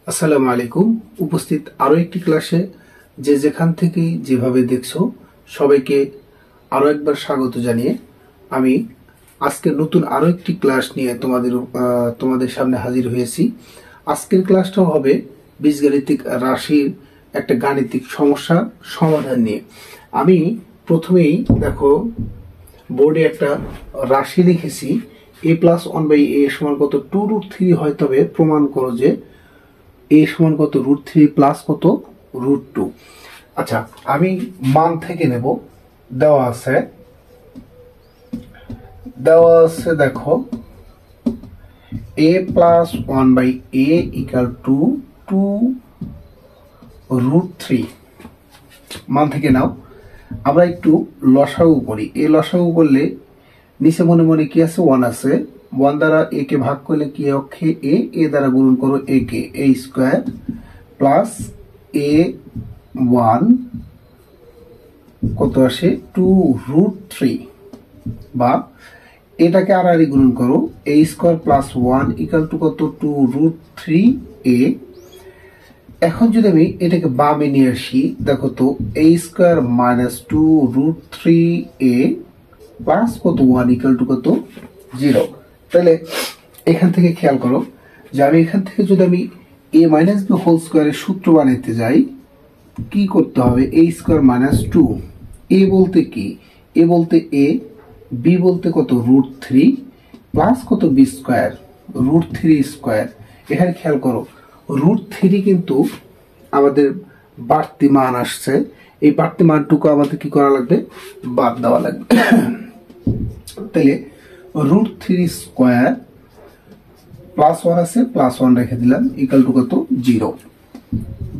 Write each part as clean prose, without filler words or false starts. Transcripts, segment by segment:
আসসালামু আলাইকুম। উপস্থিত আরো একটি ক্লাসে যে যেখান থেকে যেভাবে দেখছো সবাইকে আরো একবার স্বাগত জানিয়ে আমি আজকে নতুন আরো একটি ক্লাস নিয়ে তোমাদের সামনে হাজির হয়েছি। আজকের ক্লাসটাও হবে বীজগাণিতিক রাশির একটা গাণিতিক সমস্যা সমাধান নিয়ে। আমি প্রথমেই দেখো বোর্ডে একটা রাশি লিখেছি, a+1/a সমান কত 2√3 হয়, তবে প্রমাণ করো যে a সমান কত √3 প্লাস কত √2। আচ্ছা, আমি মান থেকে নেব। দেওয়া আছে দেখো a+1/a ইকাল টু 2√3। মান থেকে নাও। আমরা একটু লসাগু করি। এই লসাগু করলে নিচে মনে মনে কি আছে, 1 আছে। 1 দ্বারা a কে ভাগ করলে কি অক্ষে a দ্বারা গুণ করো a K, a square plus a1 কত আসে 2√3, বা এটাকে আর গুণন করো a square plus 1 equal to কত 2√3a। এখন যদি আমি এটাকে বামে নিয়ে আসি, দেখো তো a square minus 2√3a plus কত 1 ইকাল টু কত 0। তাহলে এখান থেকে খেয়াল করো যে আমি এখান থেকে যদি আমি a মাইনাস b হোল স্কয়ারের সূত্র বানাইতে যাই, কি করতে হবে, a স্কয়ার মাইনাস 2। a বলতে কি, a বলতে a, b বলতে কত √3 প্লাস কত b স্কয়ার √3 স্কয়ার। এখানে খেয়াল করো √3 কিন্তু আমাদের বাড়তি মান আসছে। এই বাড়তি মানটুকু আমাদের কি করা লাগবে, বাদ দেওয়া লাগবে। তাহলে √3 স্কয়ার প্লাস 1 আছে, প্লাস 1 রেখে দিলাম ইকাল টু কত 0,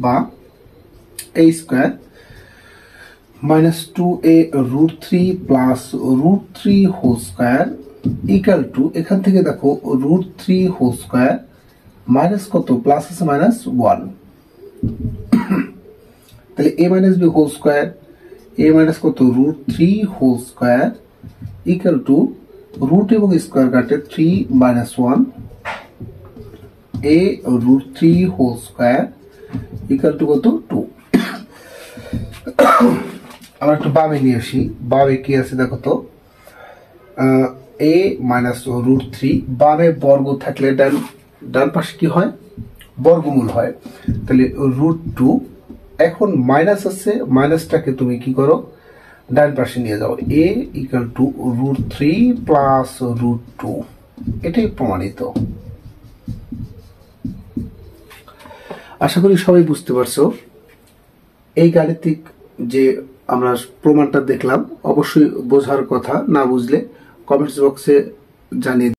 বা a square minus 2a √3 plus √3 whole square equal to, এখান থেকে দেখো √3 হোল স্কয়ার মাইনাস কত প্লাস আছে মাইনাস 1। তাহলে a minus b whole square, a minus কত √3 whole square equal to root এবং স্কয়ার কাটে 3 minus 1 a √3 whole square equal to কত 2। আমরা একটু বামে নিয়ে আসি। বামে কি আছে দেখো তো, a মাইনাস √3, বামে বর্গ থাকলে ডান পাশে কি হয়, বর্গমূল হয়। তাহলে √2, এখন মাইনাস আছে, মাইনাসটাকে তুমি কি করো ডান পাশে নিয়ে যাও, a ইকাল টু √3 প্লাস √2। এটাই প্রমাণিত। আশা করি সবাই বুঝতে পারছো। এই গাণিতিক যে আমরা প্রমাণটা দেখলাম, অবশ্যই বোঝার কথা, না বুঝলে কমেন্টস বক্সে জানিয়ে